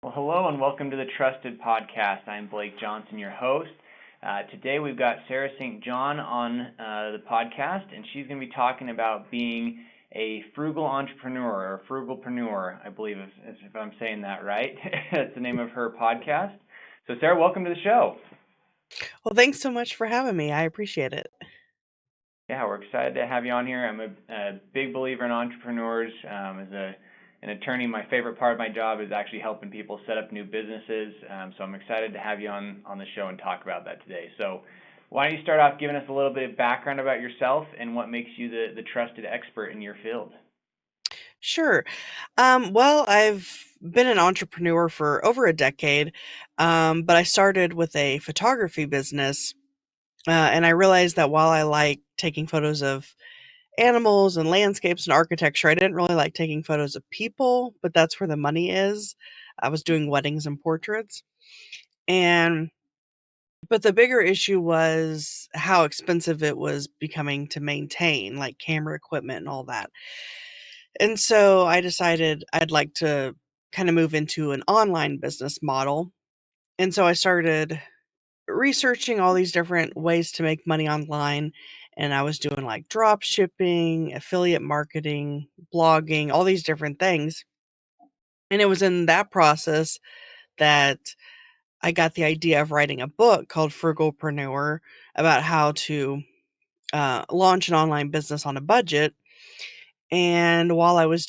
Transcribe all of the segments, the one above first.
Well, hello and welcome to the Trusted Podcast. I'm Blake Johnson, your host. Today we've got Sarah St. John on the podcast, and she's going to be talking about being a frugal entrepreneur or frugalpreneur, I believe, if I'm saying that right. That's the name of her podcast. So, Sarah, welcome to the show. Well, thanks so much for having me. I appreciate it. Yeah, we're excited to have you on here. I'm a big believer in entrepreneurs. An attorney, my favorite part of my job is actually helping people set up new businesses. So I'm excited to have you on the show and talk about that today. So why don't you start off giving us a little bit of background about yourself and what makes you the trusted expert in your field? Sure. Well, I've been an entrepreneur for over a decade, but I started with a photography business, and I realized that while I like taking photos of animals and landscapes and architecture, I didn't really like taking photos of people, but that's where the money is. I was doing weddings and portraits, and but the bigger issue was how expensive it was becoming to maintain, like camera equipment and all that. And so I decided I'd like to kind of move into an online business model. And so I started researching all these different ways to make money online. And I was doing like drop shipping, affiliate marketing, blogging, all these different things. And it was in that process that I got the idea of writing a book called Frugalpreneur about how to launch an online business on a budget. And while I was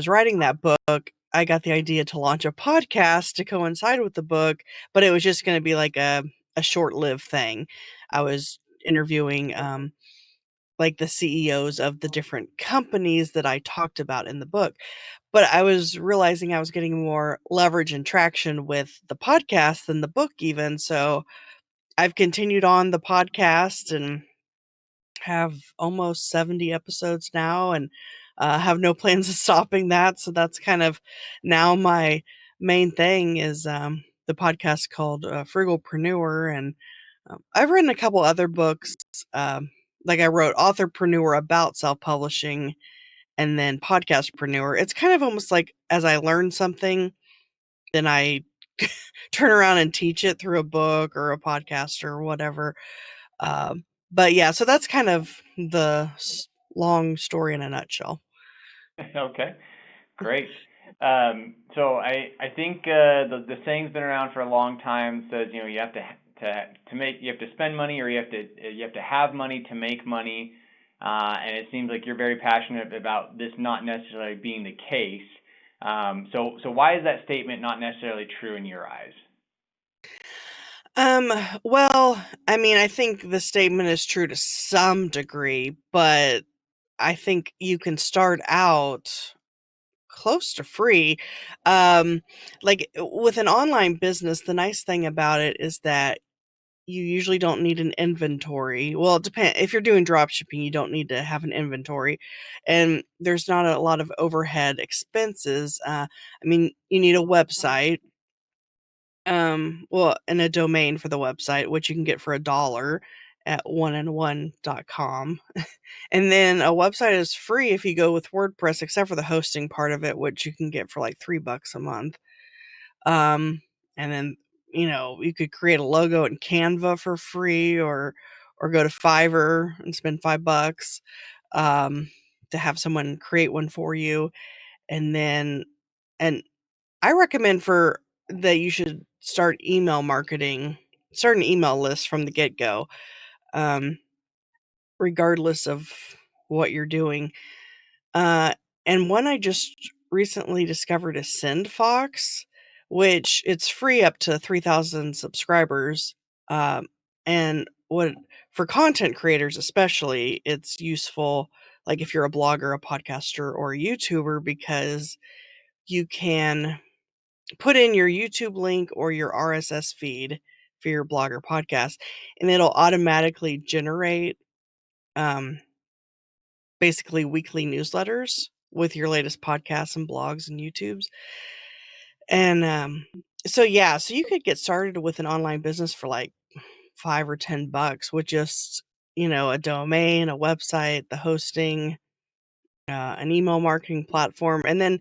writing that book, I got the idea to launch a podcast to coincide with the book, but it was just going to be like a short-lived thing. I was interviewing like the CEOs of the different companies that I talked about in the book. But I was realizing I was getting more leverage and traction with the podcast than the book even. So I've continued on the podcast and have almost 70 episodes now and have no plans of stopping that. So that's kind of now my main thing is the podcast called Frugalpreneur. And I've written a couple other books. Um, like I wrote Authorpreneur about self publishing and then Podcastpreneur. It's kind of almost like as I learn something, then I turn around and teach it through a book or a podcast or whatever. But yeah, so that's kind of the long story in a nutshell. Okay, great. So I think the saying's been around for a long time. Says you have to make you have to spend money or you have to have money to make money. And it seems like you're very passionate about this not necessarily being the case. So why is that statement not necessarily true in your eyes? Um, well, I mean, I think the statement is true to some degree, but I think you can start out close to free. Um, like with an online business, the nice thing about it is that you usually don't need an inventory. Well, it depends. If you're doing drop shipping, you don't need to have an inventory, and there's not a lot of overhead expenses. I mean, you need a website, well, and a domain for the website, which you can get for $1 at oneandone.com. And then a website is free if you go with WordPress, except for the hosting part of it, which you can get for like $3 a month. Um, and then, you could create a logo in Canva for free or go to Fiverr and spend $5 um, to have someone create one for you. And then and I recommend for that you should start an email list from the get-go, um, regardless of what you're doing. Uh, and one I just recently discovered is SendFox, which it's free up to 3,000 subscribers. Um, and what for content creators especially, it's useful like if you're a blogger, a podcaster, or a YouTuber because you can put in your YouTube link or your RSS feed for your blog or podcast, and it'll automatically generate um, basically weekly newsletters with your latest podcasts and blogs and YouTubes. And so, yeah, so you could get started with an online business for like 5 or 10 bucks with just, a domain, a website, the hosting, an email marketing platform. And then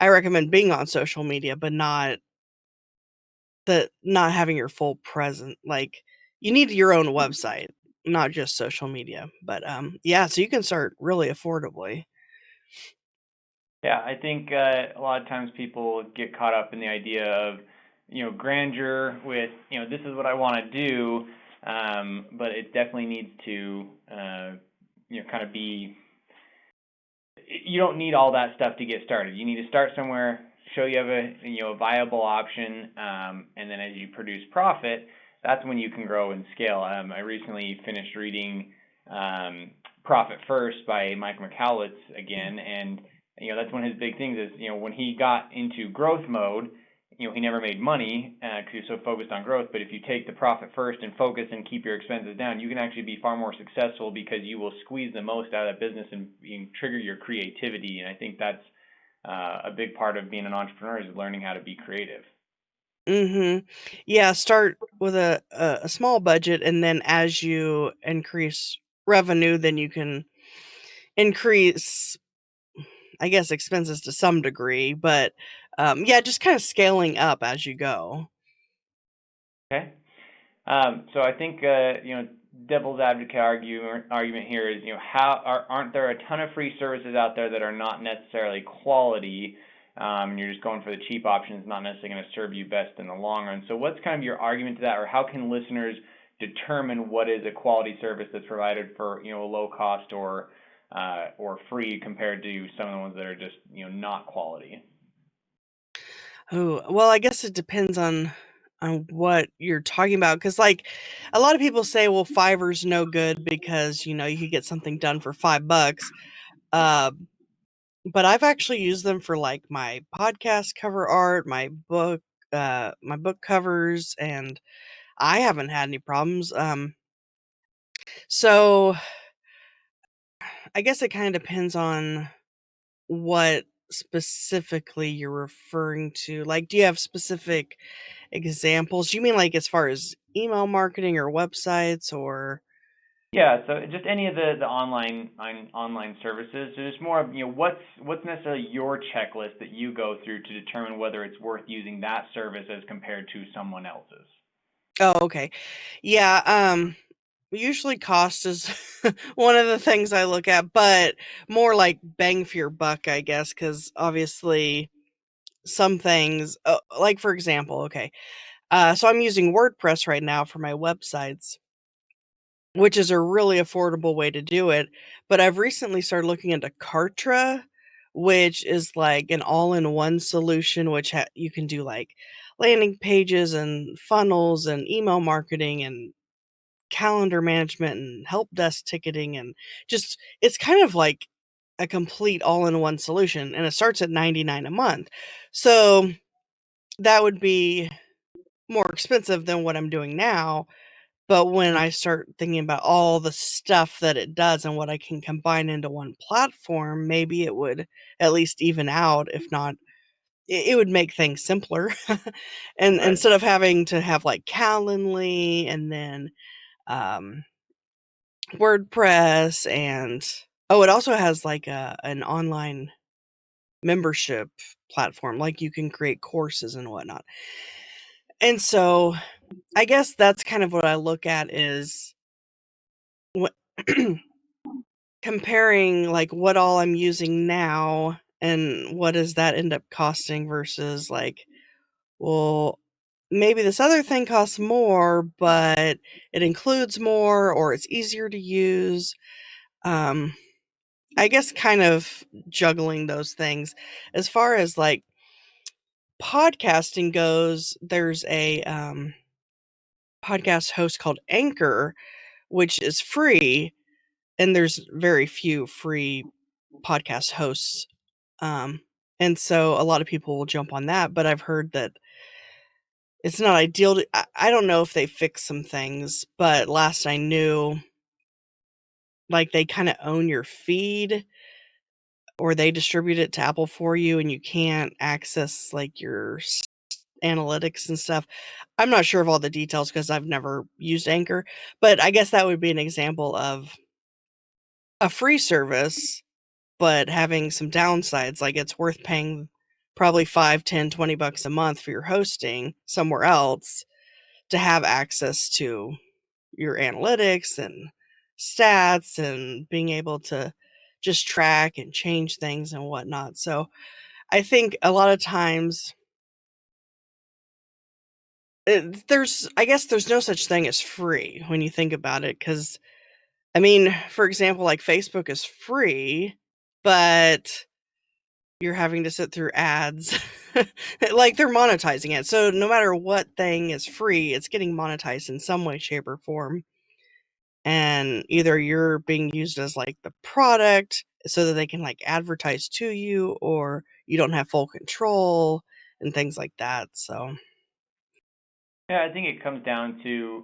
I recommend being on social media, but not having your full present. Like, you need your own website, not just social media. But yeah, so you can start really affordably. Yeah, I think a lot of times people get caught up in the idea of, grandeur with, this is what I want to do, but it definitely needs to, kind of be, you don't need all that stuff to get started. You need to start somewhere, show you have a viable option, and then as you produce profit, that's when you can grow and scale. I recently finished reading Profit First by Mike McCowlitz again, and that's one of his big things is when he got into growth mode, he never made money because he was so focused on growth. But if you take the profit first and focus and keep your expenses down, you can actually be far more successful because you will squeeze the most out of that business and trigger your creativity. And I think that's a big part of being an entrepreneur is learning how to be creative. Mhm. Yeah, start with a small budget, and then as you increase revenue, then you can increase, I guess, expenses to some degree, but, yeah, just kinda scaling up as you go. Okay. So I think devil's advocate argument here is aren't there a ton of free services out there that are not necessarily quality, and you're just going for the cheap options, not necessarily going to serve you best in the long run. So what's kind of your argument to that, or how can listeners determine what is a quality service that's provided for a low cost or free compared to some of the ones that are just not quality? Oh, well, I guess it depends on what you're talking about. Because, like, a lot of people say, "Well, Fiverr's no good because, you could get something done for $5." Um, but I've actually used them for, like, my podcast cover art, my book covers, and I haven't had any problems. So I guess it kinda depends on what specifically you're referring to. Like, do you have specific examples? Do you mean, like, as far as email marketing or websites or Yeah, so just any of the online services. So just more of, what's necessarily your checklist that you go through to determine whether it's worth using that service as compared to someone else's. Oh, okay. Yeah, usually cost is one of the things I look at, but more like bang for your buck, I guess, because obviously some things, like, for example, okay, so I'm using WordPress right now for my websites, which is a really affordable way to do it. But I've recently started looking into Kartra, which is like an all-in-one solution, which you can do like landing pages and funnels and email marketing and calendar management and help desk ticketing, and just it's kind of like a complete all-in-one solution, and it starts at 99 a month. So that would be more expensive than what I'm doing now, but when I start thinking about all the stuff that it does and what I can combine into one platform, maybe it would at least even out. If not, it would make things simpler. And Right. instead of having to have like Calendly and then um, WordPress, and oh, it also has like an online membership platform, like you can create courses and whatnot. And so I guess that's kind of what I look at is what comparing, like, what all I'm using now and what does that end up costing versus, like, well, maybe this other thing costs more, but it includes more or it's easier to use. Um, I guess kind of juggling those things. As far as, like, podcasting goes, there's a, podcast host called Anchor, which is free, and there's very few free podcast hosts. Um, and so a lot of people will jump on that, but I've heard that it's not ideal I don't know if they fixed some things, but last I knew, like, they kinda own your feed, or they distribute it to Apple for you, and you can't access, like, your analytics and stuff. I'm not sure of all the details because 'cause I've never used Anchor, but I guess that would be an example of a free service, but having some downsides, like, it's worth paying probably 5, 10, 20 bucks a month for your hosting somewhere else to have access to your analytics and stats and being able to just track and change things and whatnot. So I think a lot of times I guess there's no such thing as free when you think about it. Because, I mean, for example, like Facebook is free, but you're having to sit through ads. Like they're monetizing it. So no matter what thing is free, it's getting monetized in some way, shape, or form. And either you're being used as like the product so that they can like advertise to you, or you don't have full control and things like that. So, Yeah, I think it comes down to,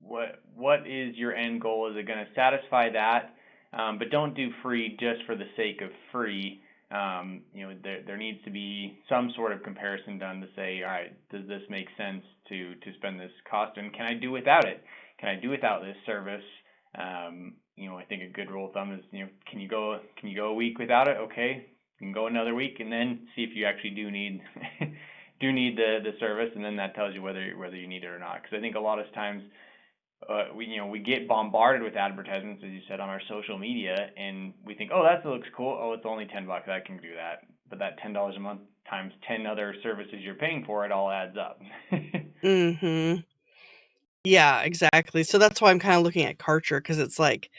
what is your end goal? Is it going to satisfy that? But don't do free just for the sake of free. There needs to be some sort of comparison done to say, all right, does this make sense to spend this cost, and can I do without it? Can I do without this service? I think a good rule of thumb is, can you go a week without it? Okay, you can go another week, and then see if you actually do need the service, and then that tells you whether you need it or not. Because I think a lot of times we get bombarded with advertisements, as you said, on our social media, and we think, oh, that looks cool. Oh, it's only $10. I can do that. But that $10 a month times 10 other services you're paying for, it all adds up. mhm. Yeah, exactly. So that's why I'm kind of looking at Karcher, because it's like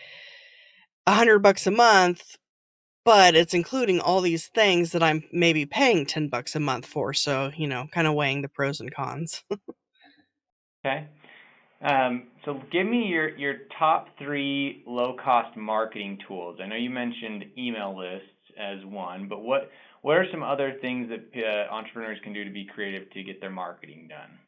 $100 a month, but it's including all these things that I'm maybe paying $10 a month for. So, kind of weighing the pros and cons. Okay. So give me your top three low cost marketing tools. I know you mentioned email lists as one, but what are some other things that entrepreneurs can do to be creative to get their marketing done?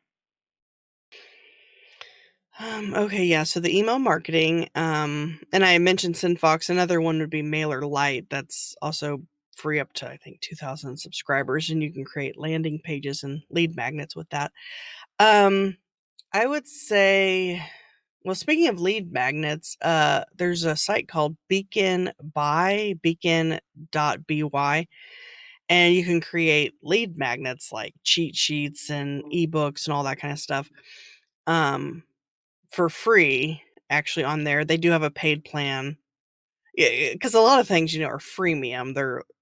Okay, yeah. So the email marketing, and I mentioned SendFox. Another one would be MailerLite. That's also free up to I think 2,000 subscribers, and you can create landing pages and lead magnets with that. Um, I would say, well, speaking of lead magnets, there's a site called Beacon.by, and you can create lead magnets like cheat sheets and ebooks and all that kind of stuff. Um, for free actually on there. They do have a paid plan. Yeah, because a lot of things, are freemium.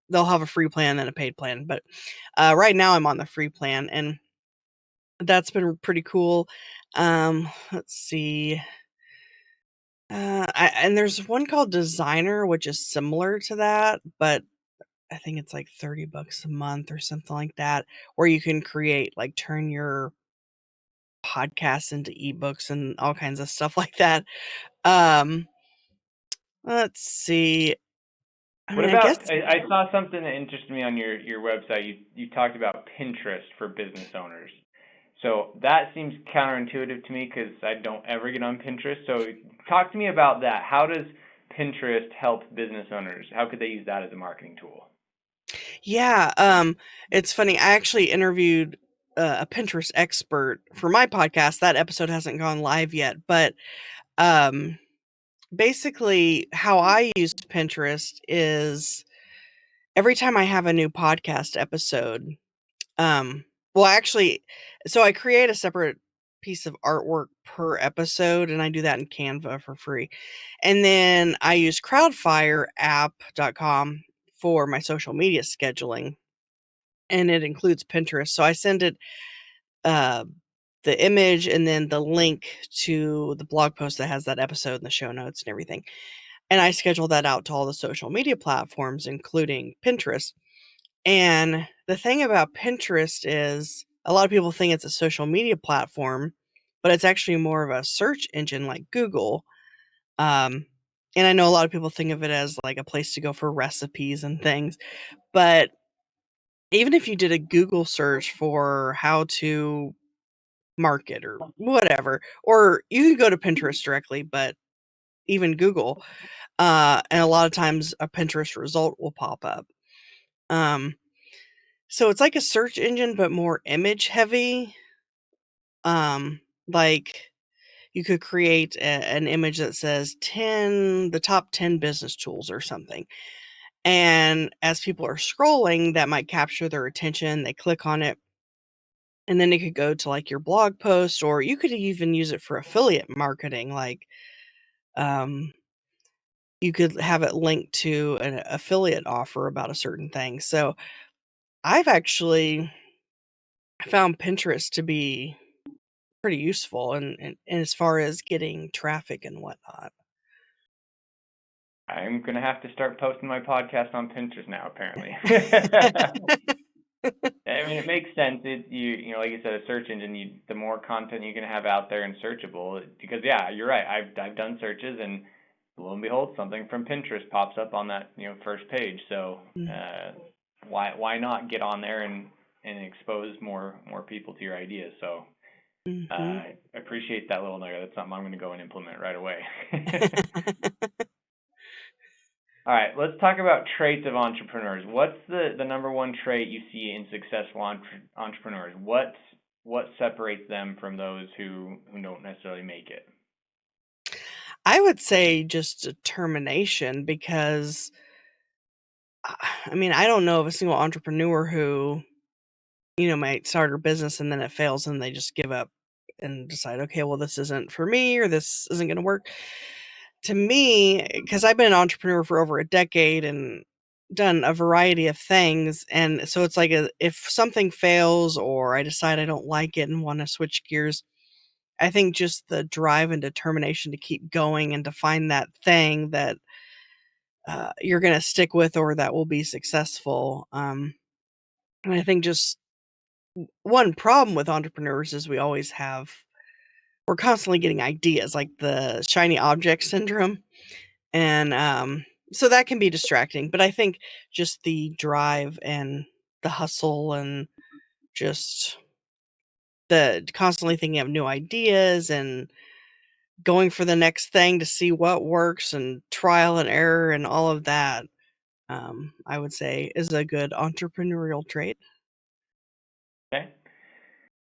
They'll have a free plan and a paid plan, but right now I'm on the free plan, and that's been pretty cool. Let's see. And there's one called Designer, which is similar to that, but I think it's like $30 a month or something like that, where you can create, like, turn your podcasts into ebooks and all kinds of stuff like that. Um, let's see. I What mean, I guess. about, I saw something that interested me on your website. You talked about Pinterest for business owners. So that seems counterintuitive to me because I don't ever get on Pinterest. So talk to me about that. How does Pinterest help business owners? How could they use that as a marketing tool? Yeah, it's funny. I actually interviewed a Pinterest expert for my podcast. That episode hasn't gone live yet, but um, basically, how I use Pinterest is every time I have a new podcast episode. Um, well, actually, so I create a separate piece of artwork per episode, and I do that in Canva for free. And then I use crowdfireapp.com for my social media scheduling, and it includes Pinterest. So I send it uh, the image and then the link to the blog post that has that episode and the show notes and everything. And I schedule that out to all the social media platforms, including Pinterest. And the thing about Pinterest is a lot of people think it's a social media platform, but it's actually more of a search engine like Google. Um, and I know a lot of people think of it as like a place to go for recipes and things, but even if you did a Google search for how to market or whatever, or you can go to Pinterest directly, but even Google, and a lot of times a Pinterest result will pop up. Um, so it's like a search engine, but more image heavy. Like you could create an image that says the top 10 business tools or something. And as people are scrolling, that might capture their attention. They click on it, and then it could go to like your blog post, or you could even use it for affiliate marketing. Like, um, you could have it linked to an affiliate offer about a certain thing. So I've actually found Pinterest to be pretty useful and as far as getting traffic and whatnot. I'm gonna have to start posting my podcast on Pinterest now, apparently. I mean, it makes sense. You know, like you said, a search engine. The more content you can have out there and searchable, because yeah, you're right. I've done searches, and lo and behold, something from Pinterest pops up on that first page. So Mm, why not get on there and expose more people to your ideas? So mhm. I appreciate that little nugget. That's something I'm going to go and implement right away. All right, let's talk about traits of entrepreneurs. What's the number one trait you see in successful entrepreneurs? What separates them from those who don't necessarily make it? I would say just determination because I mean, I don't know of a single entrepreneur who, might start a business and then it fails and they just give up and decide, okay, well, this isn't for me or this isn't going to work. To me, because I've been an entrepreneur for over a decade and done a variety of things. And so it's like if something fails or I decide I don't like it and want to switch gears, I think just the drive and determination to keep going and to find that thing that you're going to stick with or that will be successful. And I think just one problem with entrepreneurs is we're constantly getting ideas like the shiny object syndrome. And so that can be distracting. But I think just the drive and the hustle and just the constantly thinking of new ideas and going for the next thing to see what works and trial and error and all of that, I would say is a good entrepreneurial trait. Okay.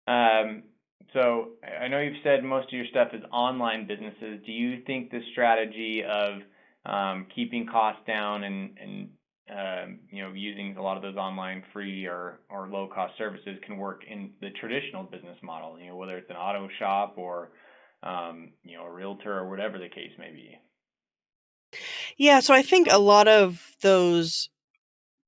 Um, so I know you've said most of your stuff is online businesses. Do you think the strategy of keeping costs down and using a lot of those online free or low cost services can work in the traditional business model? You know, whether it's an auto shop or a realtor or whatever the case may be. Yeah, so I think a lot of those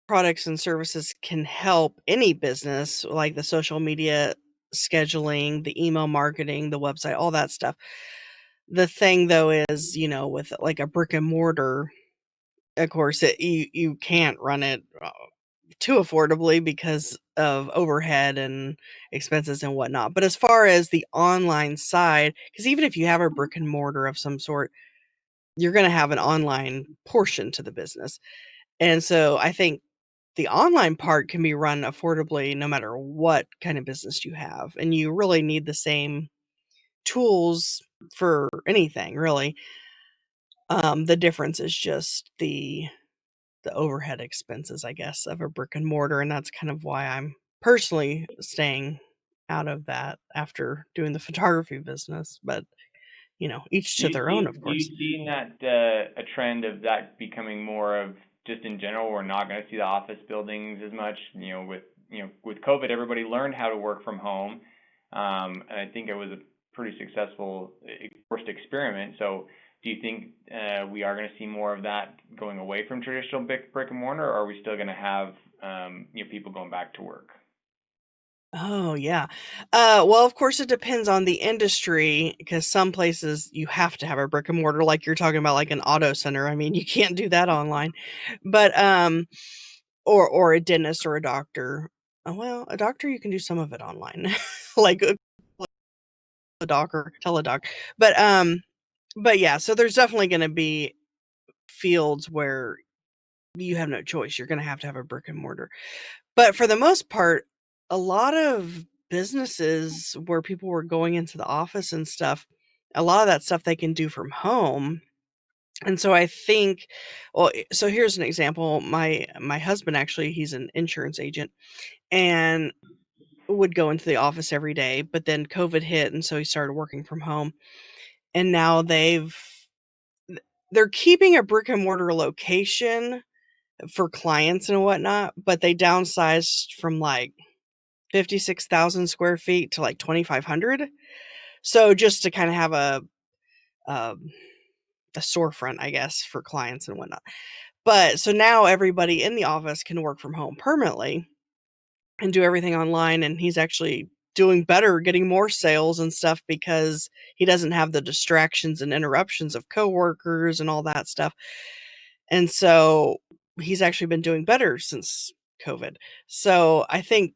products and services can help any business, like the social media scheduling, the email marketing, the website, all that stuff. The thing though is, with like a brick and mortar, of course, you can't run it too affordably because of overhead and expenses and whatnot. But as far as the online side, because even if you have a brick and mortar of some sort, you're going to have an online portion to the business. And so I think the online part can be run affordably no matter what kind of business you have. And you really need the same tools for anything, really. The difference is just the overhead expenses, I guess, of a brick and mortar, and that's kind of why I'm personally staying out of that after doing the photography business, but, each to their own, of Do you course. see that a trend of that becoming more of just in general, we're not going to see the office buildings as much, with COVID, everybody learned how to work from home. And I think it was a pretty successful forced experiment. So do you think we are going to see more of that going away from traditional brick and mortar, or are we still going to have people going back to work? Oh, yeah. Well, of course, it depends on the industry because some places you have to have a brick and mortar, like you're talking about, like an auto center. I mean, you can't do that online, but or a dentist or a doctor. Well, a doctor you can do some of it online, like a doc or teledoc. But but yeah, so there's definitely going to be fields where you have no choice. You're going to have a brick and mortar. But for the most part, a lot of businesses where people were going into the office and stuff, a lot of that stuff they can do from home. And so I think, well, so here's an example. My husband actually, he's an insurance agent and would go into the office every day, but then COVID hit and so he started working from home. And now they're keeping a brick and mortar location, for clients and whatnot, but they downsized from like 56,000 square feet to like 2,500. So just to kind of have um, a storefront, I guess, for clients and whatnot. But so now everybody in the office can work from home permanently and do everything online. And he's actually doing better, getting more sales and stuff because he doesn't have the distractions and interruptions of coworkers and all that stuff. And so he's actually been doing better since COVID. So I think,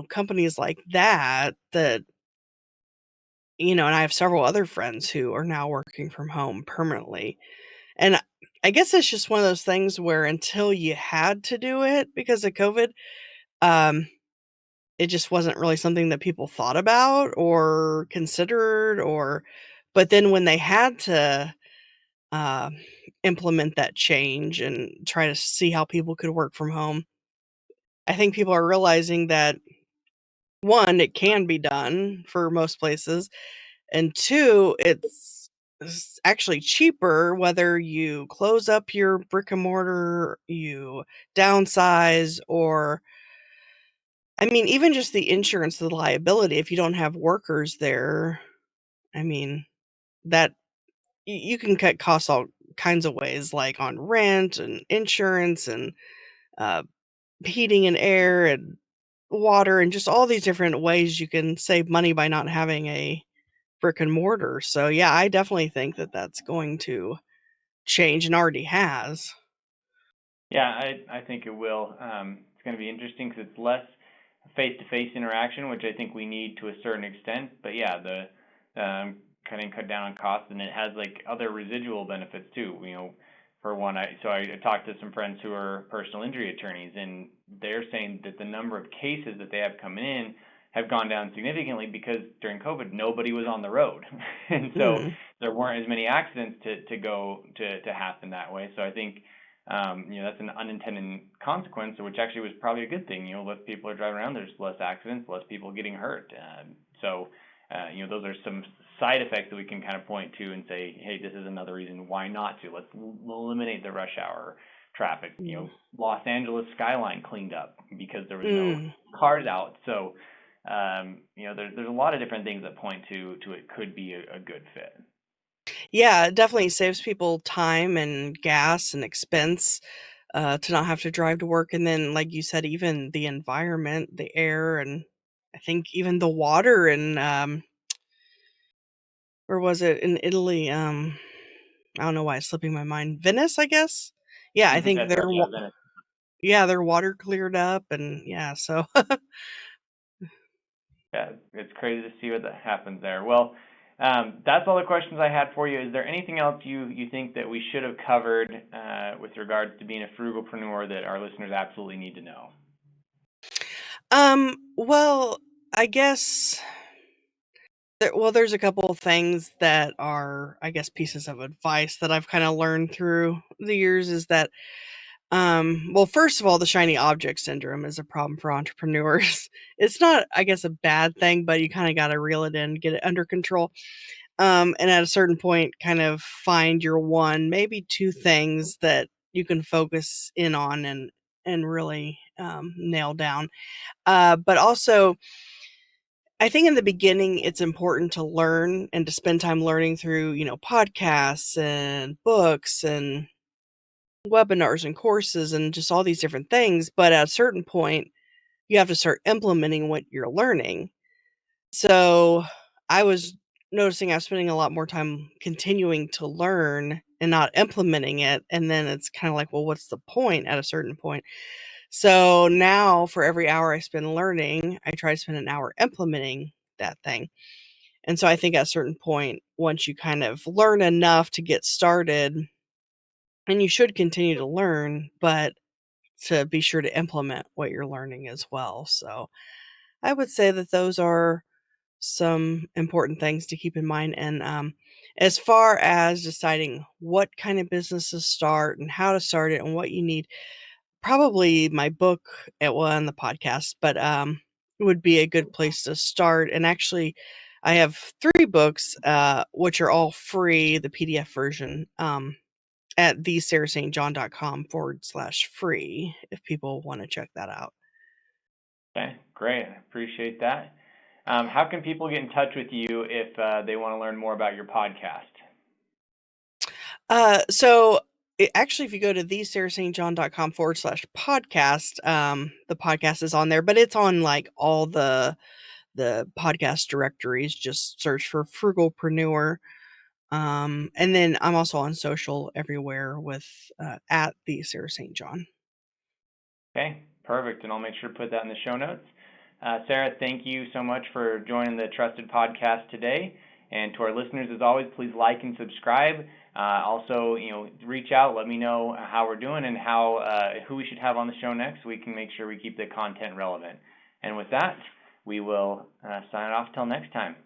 companies like that, and I have several other friends who are now working from home permanently. And I guess it's just one of those things where until you had to do it because of COVID, um, it just wasn't really something that people thought about or considered, but then when they had to uh, implement that change and try to see how people could work from home, I think people are realizing that one, it can be done for most places, and two, it's actually cheaper whether you close up your brick and mortar, you downsize, or I mean, even just the insurance, the liability, if you don't have workers there, I mean, that you can cut costs all kinds of ways, like on rent and insurance and uh, heating and air and water and just all these different ways you can save money by not having a brick and mortar. So yeah, I definitely think that that's going to change and already has. Yeah, I think it will. It's going to be interesting because it's less face-to-face interaction, which I think we need to a certain extent. But yeah, the cutting cut down on costs, and it has like other residual benefits too. For one, I talked to some friends who are personal injury attorneys, and they're saying that the number of cases that they have coming in have gone down significantly because during COVID nobody was on the road, and so Mm, there weren't as many accidents to happen that way. So I think that's an unintended consequence, which actually was probably a good thing. Less people are driving around, there's less accidents, less people getting hurt. Those are some side effects that we can kind of point to and say, hey, this is another reason why not to. Let's eliminate the rush hour traffic. mm, Los Angeles skyline cleaned up because there was no mm. cars out. So, there's a lot of different things that point to it could be a good fit. Yeah, it definitely saves people time and gas and expense to not have to drive to work. And then, like you said, even the environment, the air, and I think even the water. And where was it in Italy? I don't know why it's slipping my mind. Venice, I guess. Yeah, I think That's right. Yeah, Venice. their water cleared up, and yeah, so Yeah, it's crazy to see what that happens there. Well, that's all the questions I had for you. Is there anything else you think that we should have covered with regards to being a frugalpreneur that our listeners absolutely need to know? well, I guess there's a couple of things that are, I guess, pieces of advice that I've kind of learned through the years is that, well, first of all, the shiny object syndrome is a problem for entrepreneurs. It's not, I guess, a bad thing, but you kind of got to reel it in, get it under control. And at a certain point, kind of find your one, maybe two things that you can focus in on and really nail down. But also, I think in the beginning, it's important to learn and to spend time learning through, podcasts and books and webinars and courses and just all these different things. But at a certain point, you have to start implementing what you're learning. So I was noticing I was spending a lot more time continuing to learn and not implementing it. And then it's kind of like, well, what's the point at a certain point? So now for every hour I spend learning, I try to spend an hour implementing that thing. And so I think at a certain point, once you kind of learn enough to get started, and you should continue to learn, but to be sure to implement what you're learning as well. So I would say that those are some important things to keep in mind. And as far as deciding what kind of business to start and how to start it and what you need, probably my book, well, and the podcast, but would be a good place to start. And actually, I have 3 books, which are all free, the PDF version. at thesarahstjohn.com/free if people want to check that out. Okay, great. I appreciate that. How can people get in touch with you if they want to learn more about your podcast? So actually, if you go to thesarahstjohn.com/podcast, the podcast is on there, but it's on like all the podcast directories. Just search for Frugalpreneur. And then I'm also on social everywhere with at the Sarah St. John. Okay, perfect. And I'll make sure to put that in the show notes. Sarah, thank you so much for joining the Trusted Podcast today. And to our listeners, as always, please like and subscribe. Also, reach out, let me know how we're doing and who we should have on the show next, so we can make sure we keep the content relevant. And with that, we will sign off till next time.